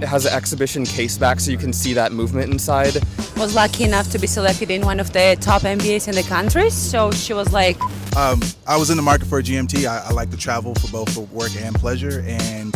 has an exhibition case back so you can see that movement inside. Was lucky enough to be selected in one of the top MBAs in the country, so she was like... I was in the market for a GMT. I like to travel for both for work and pleasure, and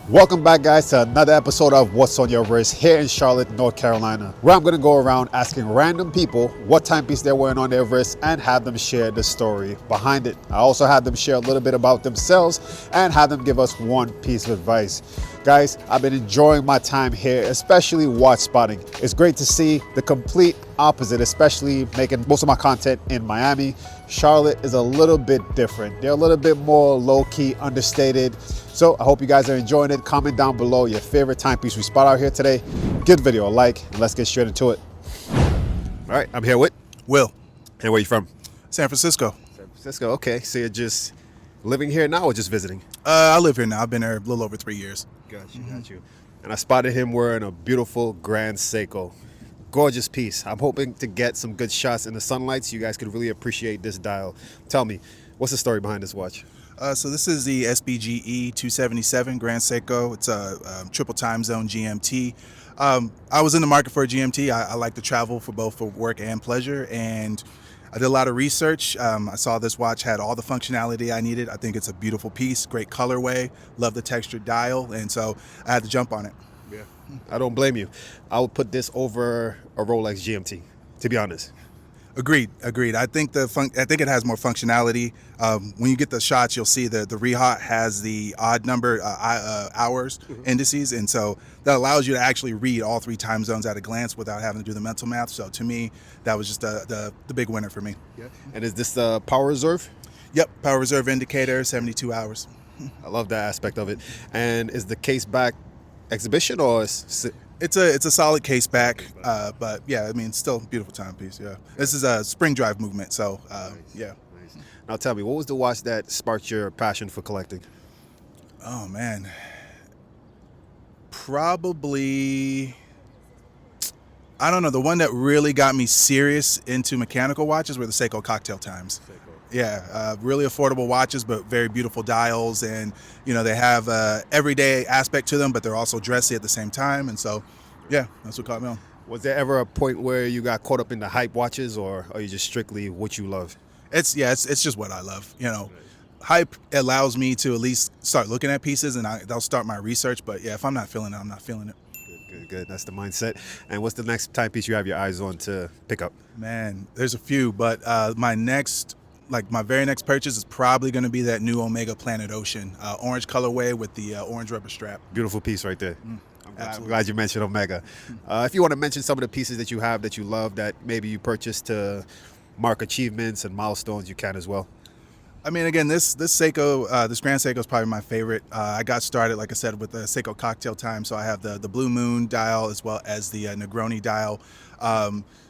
welcome back, guys, to another episode of What's on Your Wrist here in Charlotte, North Carolina, where I'm going to go around asking random people what timepiece they're wearing on their wrist and have them share the story behind it. I also have them share a little bit about themselves and have them give us one piece of advice. Guys, I've been enjoying my time here, especially watch spotting. It's great to see the complete opposite, especially making most of my content in Miami. Charlotte is a little bit different. They're a little bit more low-key, understated. So I hope you guys are enjoying it. Comment down below your favorite timepiece we spot out here today. Give the video a like, and let's get straight into it. All right, I'm here with Will. And where you from? San Francisco. San Francisco, okay. So you're just living here now or just visiting? I live here now. I've been here a little over 3 years. Got you. And I spotted him wearing a beautiful Grand Seiko. Gorgeous piece. I'm hoping to get some good shots in the sunlight so you guys could really appreciate this dial. Tell me, what's the story behind this watch? So this is the SBGE 277 Grand Seiko. It's a triple time zone GMT. I was in the market for a GMT. I like to travel for both for work and pleasure, and I did a lot of research. I saw this watch had all the functionality I needed. I think it's a beautiful piece, great colorway, love the textured dial, and so I had to jump on it. Yeah, I don't blame you. I would put this over a Rolex GMT, to be honest. Agreed. I think it has more functionality. When you get the shots, you'll see the Rehot has the odd number hours indices, and so that allows you to actually read all 3 time zones at a glance without having to do the mental math. So to me, that was just the big winner for me. Yeah. And is this the power reserve? Yep, power reserve indicator, 72 hours. I love that aspect of it. And is the case back exhibition or It's a solid case back, but yeah, I mean, still a beautiful timepiece. Yeah, this is a spring drive movement, so yeah. Nice. Now tell me, what was the watch that sparked your passion for collecting? Oh man, probably, I don't know. The one that really got me serious into mechanical watches were the Seiko Cocktail Times. Yeah, really affordable watches, but very beautiful dials, and you know they have everyday aspect to them, but they're also dressy at the same time, and so yeah, that's what caught me on. Was there ever a point where you got caught up in the hype watches, or are you just strictly what you love? It's just what I love. You know, hype allows me to at least start looking at pieces, and they'll start my research. But yeah, if I'm not feeling it, I'm not feeling it. Good. That's the mindset. And what's the next timepiece you have your eyes on to pick up? Man, there's a few, but my very next purchase is probably going to be that new Omega Planet Ocean, orange colorway with the orange rubber strap. Beautiful piece right there. I'm glad you mentioned Omega. If you want to mention some of the pieces that you have that you love that maybe you purchased to mark achievements and milestones, you can as well. I mean, again, this Seiko, this Grand Seiko is probably my favorite. I got started, like I said, with the Seiko Cocktail Time, so I have the Blue Moon dial as well as the Negroni dial.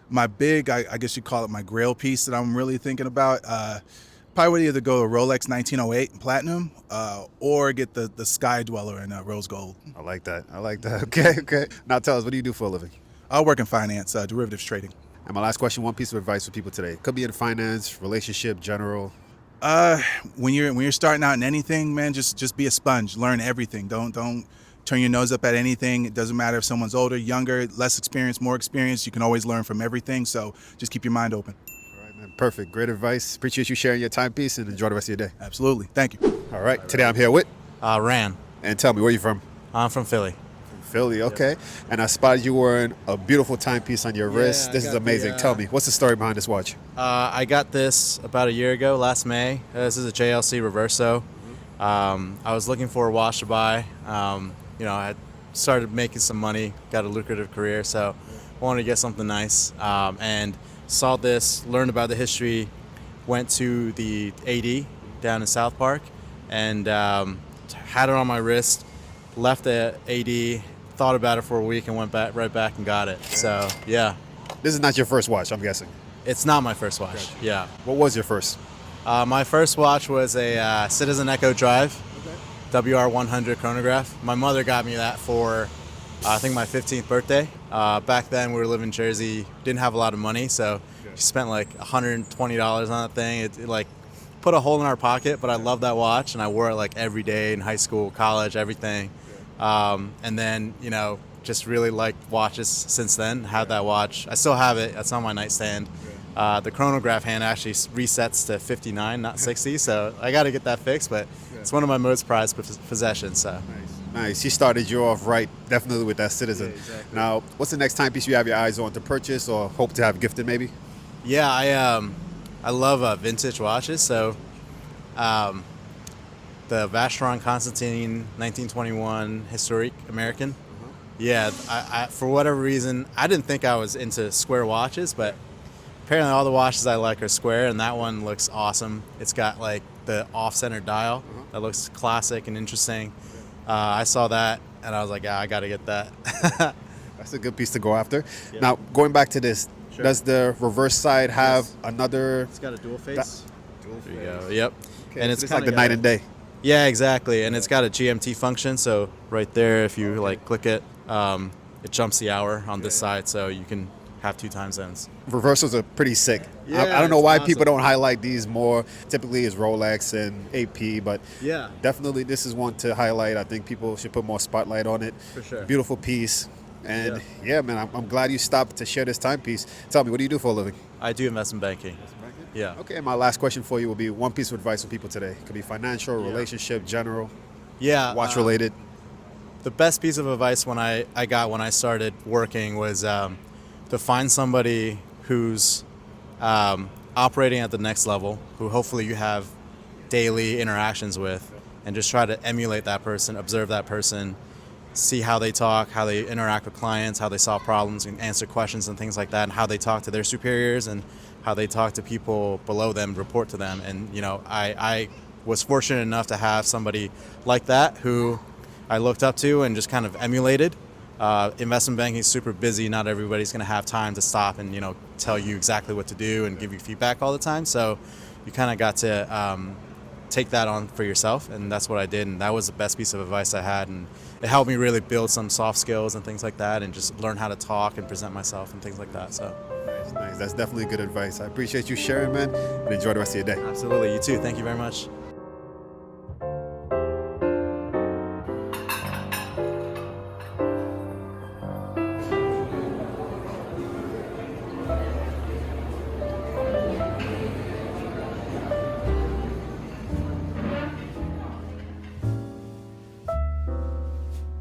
My big, I guess you'd call it my grail piece that I'm really thinking about, probably would either go a Rolex 1908 Platinum or get the Sky Dweller in rose gold. I like that. Okay. Now tell us, what do you do for a living? I work in finance, derivatives trading. And my last question, one piece of advice for people today. Could be in finance, relationship, general. When you're starting out in anything, man, just be a sponge. Learn everything. Don't turn your nose up at anything. It doesn't matter if someone's older, younger, less experienced, more experienced. You can always learn from everything. So just keep your mind open. All right, man. Perfect. Great advice. Appreciate you sharing your timepiece, and enjoy the rest of your day. Absolutely. Thank you. All right. Today I'm here with Ran. And tell me, where you from? I'm from Philly. From Philly, okay. Yep. And I spotted you wearing a beautiful timepiece on your wrist. This is amazing. Tell me, what's the story behind this watch? I got this about a year ago, last May. This is a JLC Reverso. I was looking for a watch to buy. I had started making some money, got a lucrative career, so wanted to get something nice. And saw this, learned about the history, went to the AD down in South Park, and had it on my wrist, left the AD, thought about it for a week, and went right back and got it. So, yeah. This is not your first watch, I'm guessing. It's not my first watch, Gotcha. Yeah. What was your first? My first watch was a Citizen Echo Drive. WR100 chronograph. My mother got me that for, I think, my 15th birthday. Back then, we were living in Jersey, didn't have a lot of money, so she spent like $120 on that thing. It put a hole in our pocket, but I love that watch, and I wore it like every day in high school, college, everything. And then, you know, just really liked watches since then. Had that watch. I still have it. That's on my nightstand. The chronograph hand actually resets to 59, not 60, so I got to get that fixed, but it's one of my most prized possessions. So. Nice. You started you off right, definitely with that Citizen. Yeah, exactly. Now, what's the next timepiece you have your eyes on to purchase or hope to have gifted maybe? Yeah, I love vintage watches. So, the Vacheron Constantine 1921 Historique American. Yeah, I for whatever reason, I didn't think I was into square watches, but apparently all the watches I like are square, and that one looks awesome. It's got like the off-center dial that looks classic and interesting. I saw that, and I was like, yeah, I got to get that. That's a good piece to go after. Yeah. Now, going back to this, does the reverse side have another? It's got a dual face. There you go. Yep. Okay, and it's like the night and day. Yeah, exactly. And it's got a GMT function, so right there, if you like click it, it jumps the hour on this side, so you can have 2 time zones. Reversals are pretty sick. Yeah, I don't know why awesome. people don't highlight these more. Typically it's Rolex and AP, but yeah, definitely this is one to highlight. I think people should put more spotlight on it. For sure. Beautiful piece. And yeah, man, I'm glad you stopped to share this timepiece. Tell me, what do you do for a living? I do investment banking. Yeah. Okay, my last question for you will be one piece of advice for people today. It could be financial, relationship, general, watch related. The best piece of advice when I got when I started working was to find somebody who's operating at the next level, who hopefully you have daily interactions with, and just try to emulate that person, observe that person, see how they talk, how they interact with clients, how they solve problems and answer questions and things like that, and how they talk to their superiors and how they talk to people below them, report to them. And, you know, I was fortunate enough to have somebody like that who I looked up to and just kind of emulated. Investment banking is super busy. Not everybody's going to have time to stop and, you know, tell you exactly what to do and give you feedback all the time. So you kind of got to take that on for yourself, and that's what I did. And that was the best piece of advice I had, and it helped me really build some soft skills and things like that, and just learn how to talk and present myself and things like that. So nice. That's definitely good advice. I appreciate you sharing, man, and enjoy the rest of your day. Absolutely. You too. Thank you very much.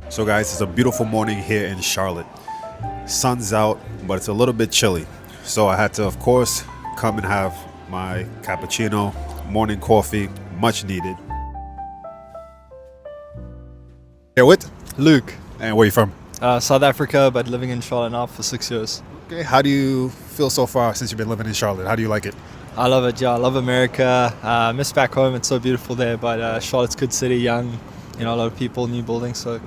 So guys, it's a beautiful morning here in Charlotte. Sun's out, but it's a little bit chilly. So I had to, of course, come and have my cappuccino, morning coffee, much needed. Here with Luke, and where you from? South Africa, but living in Charlotte now for 6 years. Okay, how do you feel so far since you've been living in Charlotte? How do you like it? I love it, yeah. I love America. Miss back home, it's so beautiful there, but Charlotte's a good city, young, you know, a lot of people, new buildings, so...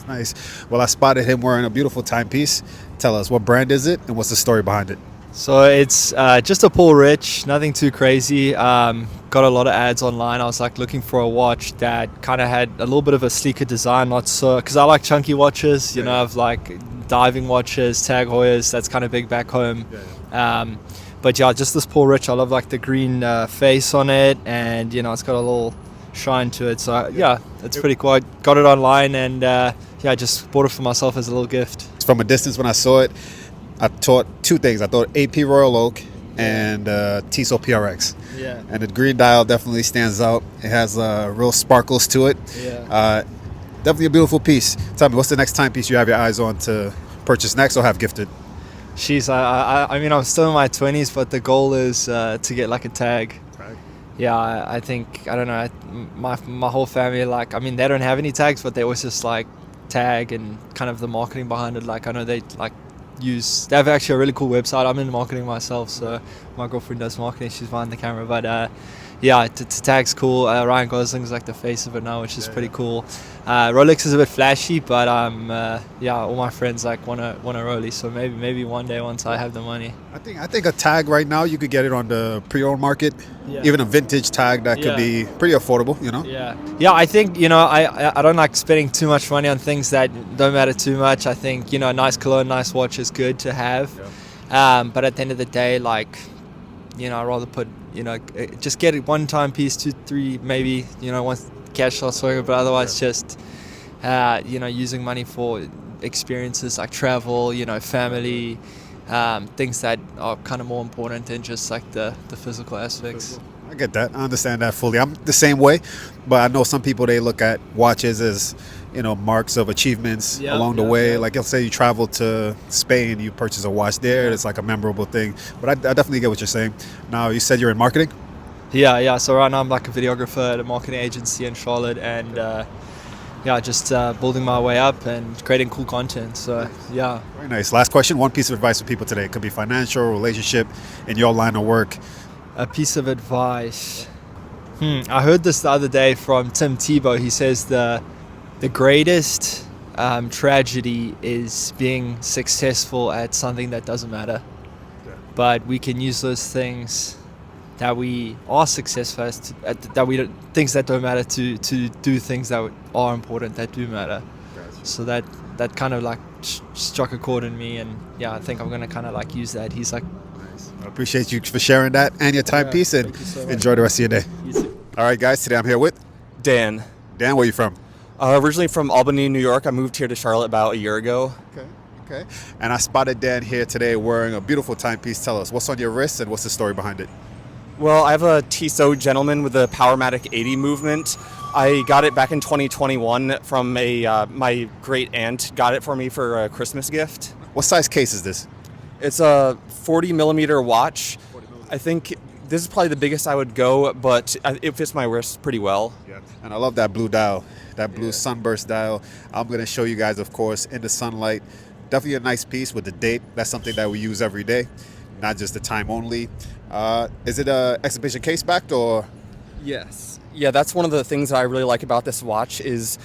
Nice. Well, I spotted him wearing a beautiful timepiece. Tell us, what brand is it and what's the story behind it? So it's just a Paul Rich, nothing too crazy. Got a lot of ads online. I was like looking for a watch that kind of had a little bit of a sleeker design, not so, because I like chunky watches, you know, I've like diving watches, Tag Heuers, that's kind of big back home. But yeah, just this Paul Rich, I love like the green face on it, and you know, it's got a little shine to it, so yeah, it's pretty cool. I got it online, and I just bought it for myself as a little gift. From a distance when I saw it, I thought 2 things. I thought AP Royal Oak and Tissot PRX. Yeah. And the green dial definitely stands out. It has real sparkles to it. Yeah. Definitely a beautiful piece. Tell me, what's the next timepiece you have your eyes on to purchase next or have gifted? Jeez, I mean, I'm still in my 20s, but the goal is to get like a tag. Yeah, I think, I don't know, my whole family, like, I mean, they don't have any tags, but they always just like tag and kind of the marketing behind it. Like, I know they like they have actually a really cool website. I'm in marketing myself, so my girlfriend does marketing, she's behind the camera, but yeah, tag's cool. Ryan Gosling's like the face of it now, which is pretty cool. Rolex is a bit flashy, but yeah, all my friends like want a Rolex, so maybe one day once I have the money. I think a tag right now you could get it on the pre-owned market. Yeah. Even a vintage tag that could be pretty affordable, you know. Yeah, I think, you know, I don't like spending too much money on things that don't matter too much. I think, you know, a nice cologne, nice watch is good to have, but at the end of the day, like, you know, I'd rather put, just get it one timepiece, 2, 3, maybe, once cash starts flowing, but otherwise just, using money for experiences like travel, family, things that are kind of more important than just like the physical aspects. I get that. I understand that fully. I'm the same way, but I know some people, they look at watches as, marks of achievements along the way. Like, let's say you travel to Spain, you purchase a watch there. It's like a memorable thing. But I definitely get what you're saying. Now, you said you're in marketing? Yeah. So right now I'm like a videographer at a marketing agency in Charlotte, and just building my way up and creating cool content. So yeah. Very nice. Last question. One piece of advice for people today. It could be financial, relationship, in your line of work. A piece of advice. I heard this the other day from Tim Tebow. He says the greatest tragedy is being successful at something that doesn't matter. But we can use those things that we are successful at, things that don't matter, to do things that are important, that do matter. So that kind of like struck a chord in me, and I think I'm gonna kind of like use that. He's like, I appreciate you for sharing that and your timepiece, and so enjoy the rest of your day. You too. All right, guys, today I'm here with Dan. Dan. Where are you from? Originally from Albany, New York. I moved here to Charlotte about a year ago. Okay. And I spotted Dan here today wearing a beautiful timepiece. Tell us, what's on your wrist and what's the story behind it? Well, I have a Tissot Gentleman with the Powermatic 80 movement. I got it back in 2021 from my great aunt. Got it for me for a Christmas gift. What size case is this? It's a 40 millimeter watch. I think this is probably the biggest I would go, but it fits my wrist pretty well. Yeah. And I love that blue dial, that blue sunburst dial. I'm going to show you guys, of course, in the sunlight. Definitely a nice piece with the date. That's something that we use every day, not just the time only. Is it a exhibition case backed or? Yes. Yeah, that's one of the things that I really like about this watch is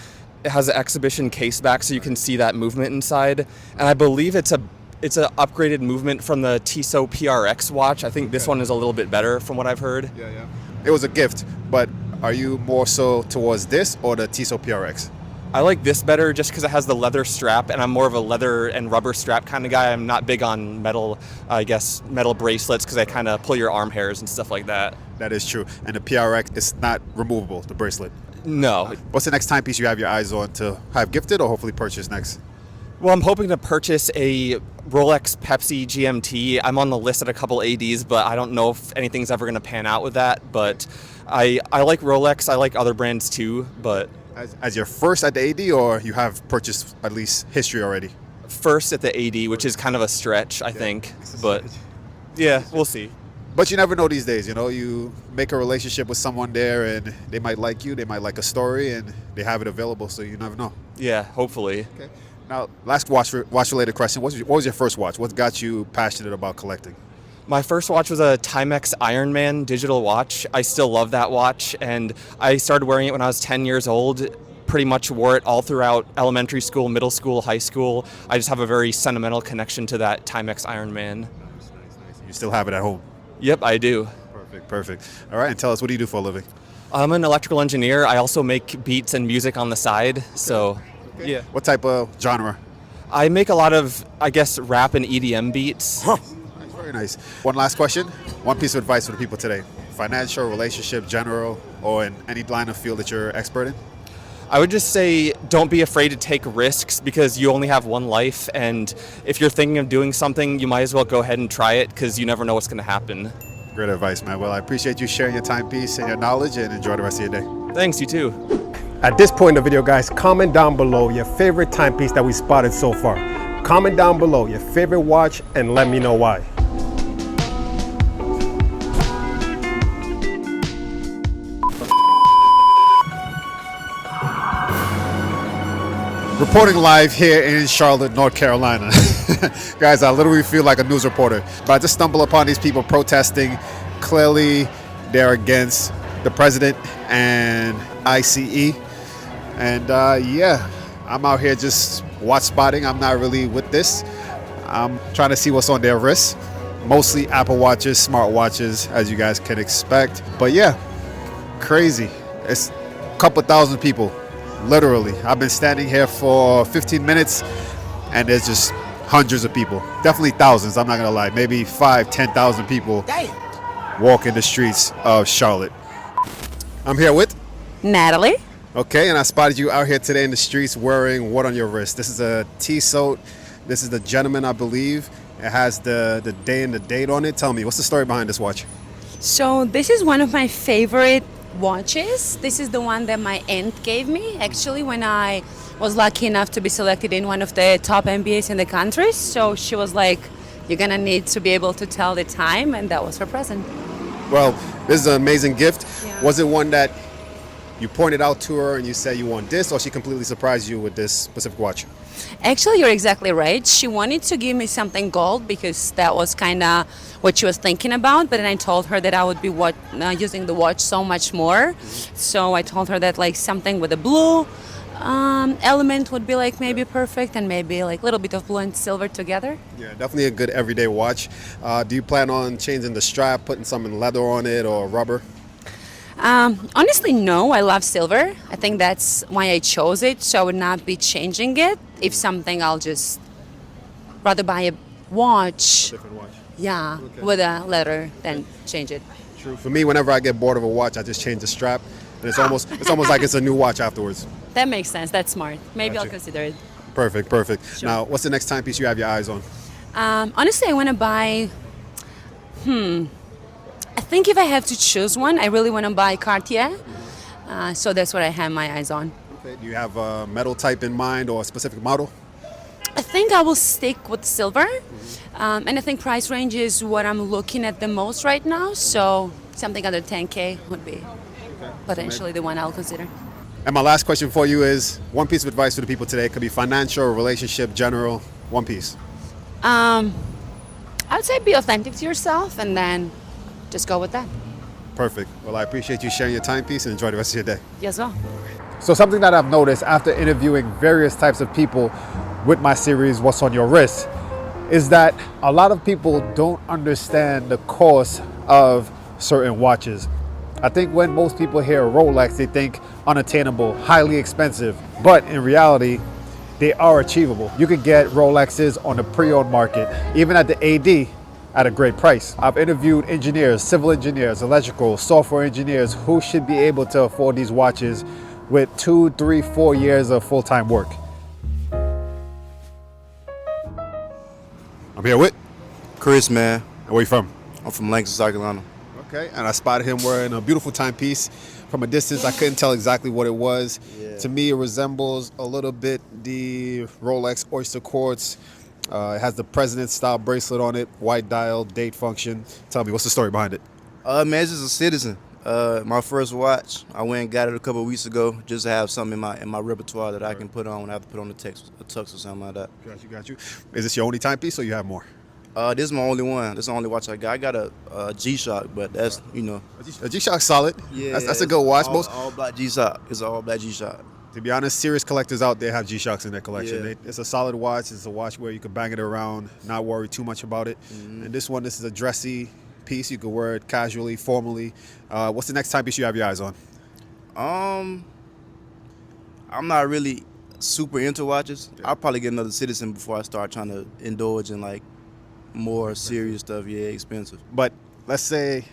it has an exhibition case back, so you can see that movement inside. And I believe it's an upgraded movement from the Tissot PRX watch. I think this one is a little bit better from what I've heard. Yeah. It was a gift, but are you more so towards this or the Tissot PRX? I like this better just because it has the leather strap, and I'm more of a leather and rubber strap kind of guy. I'm not big on metal bracelets because they kind of pull your arm hairs and stuff like that. That is true. And the PRX is not removable, the bracelet. No. What's the next timepiece you have your eyes on to have gifted or hopefully purchase next? Well, I'm hoping to purchase a Rolex Pepsi GMT. I'm on the list at a couple ADs, but I don't know if anything's ever going to pan out with that. But I like Rolex. I like other brands too, but... As your first at the AD, or you have purchased at least history already? First at the AD, which is kind of a stretch, I think. But yeah, we'll see. But you never know these days, you make a relationship with someone there and they might like you, they might like a story, and they have it available, so you never know. Yeah, hopefully. Okay. Now, last watch related question. What was your first watch? What got you passionate about collecting? My first watch was a Timex Ironman digital watch. I still love that watch, and I started wearing it when I was 10 years old. Pretty much wore it all throughout elementary school, middle school, high school. I just have a very sentimental connection to that Timex Ironman. Nice. You still have it at home? Yep, I do. Perfect. All right, and tell us, what do you do for a living? I'm an electrical engineer. I also make beats and music on the side, so yeah. What type of genre? I make a lot of, rap and EDM beats. Very nice. One last question. One piece of advice for the people today. Financial, relationship, general, or in any line of field that you're expert in? I would just say don't be afraid to take risks because you only have one life, and if you're thinking of doing something, you might as well go ahead and try it because you never know what's going to happen. Great advice, man. Well, I appreciate you sharing your timepiece and your knowledge, and enjoy the rest of your day. Thanks, you too. At this point in the video, guys, comment down below your favorite timepiece that we spotted so far. Comment down below your favorite watch and let me know why. Reporting live here in Charlotte, North Carolina. Guys, I literally feel like a news reporter. But I just stumble upon these people protesting. Clearly, they're against the president and ICE. And I'm out here just watch spotting. I'm not really with this. I'm trying to see what's on their wrists. Mostly Apple Watches, smart watches, as you guys can expect. But yeah, crazy. It's a couple thousand people. Literally, I've been standing here for 15 minutes and there's just hundreds of people. Definitely thousands, I'm not gonna lie. Maybe 5,000, 10,000 people walking the streets of Charlotte. I'm here with, Natalie. okay, and I spotted you out here today in the streets wearing what on your wrist? This is a Tissot. This is the gentleman, I believe. It has the day and the date on it. Tell me, what's the story behind this watch? So this is one of my favorite watches. This is the one that my aunt gave me actually when I was lucky enough to be selected in one of the top MBAs in the country. So she was like, you're gonna need to be able to tell the time, and that was her present. Well, this is an amazing gift. Yeah. Was it one that you pointed out to her and you said you want this, or she completely surprised you with this specific watch? Actually, you're exactly right. She wanted to give me something gold because that was kind of what she was thinking about. But then I told her that I would be using the watch so much more. So I told her that like something with a blue element would be like maybe perfect, and maybe like a little bit of blue and silver together. Yeah, definitely a good everyday watch. Do you plan on changing the strap, putting some in leather on it or rubber? Honestly, no. I love silver. I think that's why I chose it. So I would not be changing it. If something, I'll just rather buy a watch. Different watch. Yeah, with a leather than change it. True. For me, whenever I get bored of a watch, I just change the strap, and it's almost like it's a new watch afterwards. That makes sense. That's smart. Maybe Gotcha. I'll consider it. Perfect, perfect. Sure. Now, what's the next timepiece you have your eyes on? Honestly, I want to buy. I think if I have to choose one, I really want to buy Cartier. So that's what I have my eyes on. Okay. Do you have a metal type in mind or a specific model? I think I will stick with silver. And I think price range is what I'm looking at the most right now. So something under 10K would be potentially the one I'll consider. And my last question for you is one piece of advice for the people today. It could be financial, relationship, general, one piece. I would say be authentic to yourself and then just go with that. Perfect. Well, I appreciate you sharing your timepiece and enjoy the rest of your day. Yes, well. So something that I've noticed after interviewing various types of people with my series, What's on Your Wrist, is that a lot of people don't understand the cost of certain watches. I think when most people hear Rolex, they think unattainable, highly expensive, but in reality, they are achievable. You can get Rolexes on the pre-owned market, even at the AD, at a great price. I've interviewed engineers, civil engineers, electrical, software engineers who should be able to afford these watches with 2, 3, 4 years of full-time work. I'm here with Chris, man. Where you from? I'm from Langston, South Carolina. Okay, and I spotted him wearing a beautiful timepiece. From a distance, I couldn't tell exactly what it was. Yeah. To me, it resembles a little bit the Rolex Oyster Quartz. It has the president style bracelet on it, white dial, date function. Tell me, what's the story behind it? Man, it's just a Citizen. My first watch. I went and got it a couple of weeks ago just to have something in my repertoire that I can put on when I have to put on a tux or something like that. Got you. Is this your only timepiece or you have more? This is my only one. This is the only watch I got. I got a G-Shock, but that's, you know. A G-Shock's solid. Yeah, That's a good watch. All black G-Shock. It's an all black G-Shock. To be honest, serious collectors out there have G-Shocks in their collection. Yeah. It's a solid watch. It's a watch where you can bang it around, not worry too much about it. Mm-hmm. And this is a dressy piece. You can wear it casually, formally. What's the next timepiece you have your eyes on? I'm not really super into watches. I'll probably get another Citizen before I start trying to indulge in like more serious stuff. Yeah, expensive. But let's say,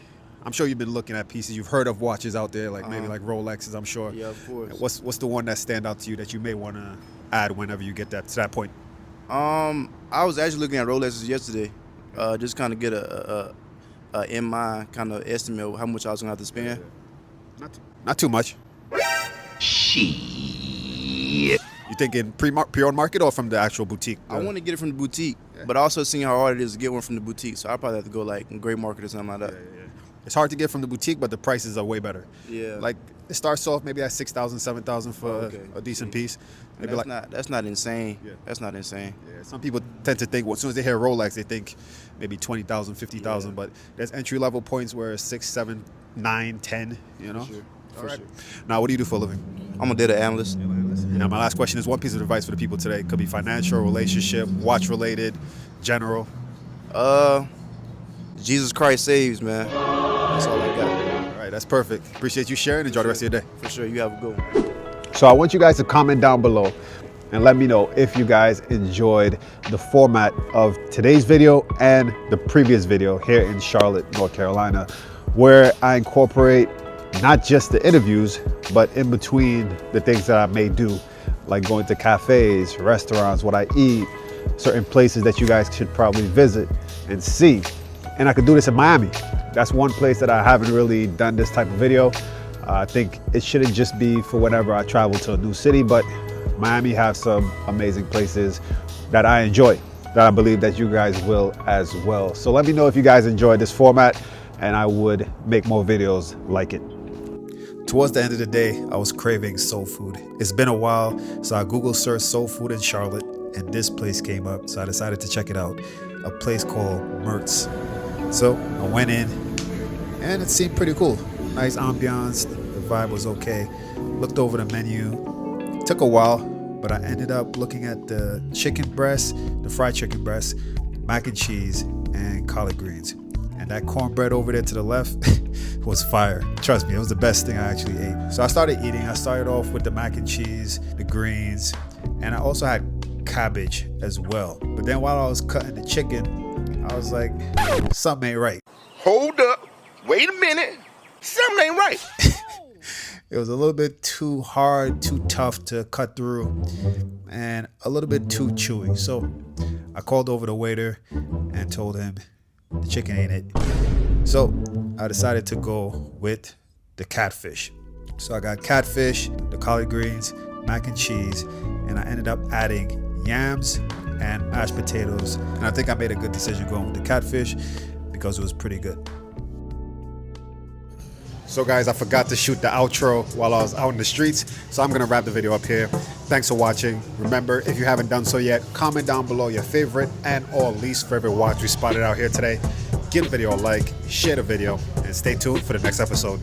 I'm sure you've been looking at pieces. You've heard of watches out there, like maybe like Rolexes, I'm sure. Yeah, of course. What's the one that stand out to you that you may want to add whenever you get to that point? I was actually looking at Rolexes yesterday, just kind of get a in mind kind of estimate of how much I was gonna have to spend. Not too much. Shit. You thinking pre-owned market or from the actual boutique? I want to get it from the boutique, but also seeing how hard it is to get one from the boutique, so I probably have to go like in gray market or something like that. Yeah. It's hard to get from the boutique, but the prices are way better. Yeah. Like it starts off maybe at $6,000, $7,000 for a decent piece. Maybe That's not insane. Yeah. That's not insane. Yeah, some people tend to think, well, as soon as they hear Rolex, they think maybe 20,000, 50,000. But there's entry level points where it's 6, 7, 9, 10. You know. For sure. Now, what do you do for a living? I'm a data analyst. Now, my last question is one piece of advice for the people today. It could be financial, relationship, watch related, general. Jesus Christ saves, man. That's all I got. All right, that's perfect. Appreciate you sharing. Enjoy the rest of your day. For sure. You have a good one. So I want you guys to comment down below and let me know if you guys enjoyed the format of today's video and the previous video here in Charlotte, North Carolina. where I incorporate not just the interviews, but in between the things that I may do, like going to cafes, restaurants, what I eat, certain places that you guys should probably visit and see. And I could do this in Miami. That's one place that I haven't really done this type of video. I think it shouldn't just be for whenever I travel to a new city, but Miami has some amazing places that I enjoy, that I believe that you guys will as well. So let me know if you guys enjoyed this format, and I would make more videos like it. Towards the end of the day, I was craving soul food. It's been a while, so I Google searched soul food in Charlotte, and this place came up, so I decided to check it out. A place called Mertz. So I went in, and it seemed pretty cool. Nice ambiance, the vibe was okay. Looked over the menu. Took a while, but I ended up looking at the chicken breast, the fried chicken breast, mac and cheese, and collard greens. And that cornbread over there to the left was fire. Trust me, it was the best thing I actually ate. So I started eating. I started off with the mac and cheese, the greens, and I also had cabbage as well. But then while I was cutting the chicken, I was like, something ain't right. Hold up. Wait a minute. Something ain't right. It was a little bit too hard, too tough to cut through, and a little bit too chewy. So I called over the waiter and told him the chicken ain't it. So I decided to go with the catfish. So I got catfish, the collard greens, mac and cheese, and I ended up adding yams and mashed potatoes. And I think I made a good decision going with the catfish because it was pretty good. So guys, I forgot to shoot the outro while I was out in the streets, so I'm gonna wrap the video up here. Thanks for watching. Remember, if you haven't done so yet, comment down below your favorite and or least favorite watch we spotted out here today. Give the video a like, share the video, and stay tuned for the next episode.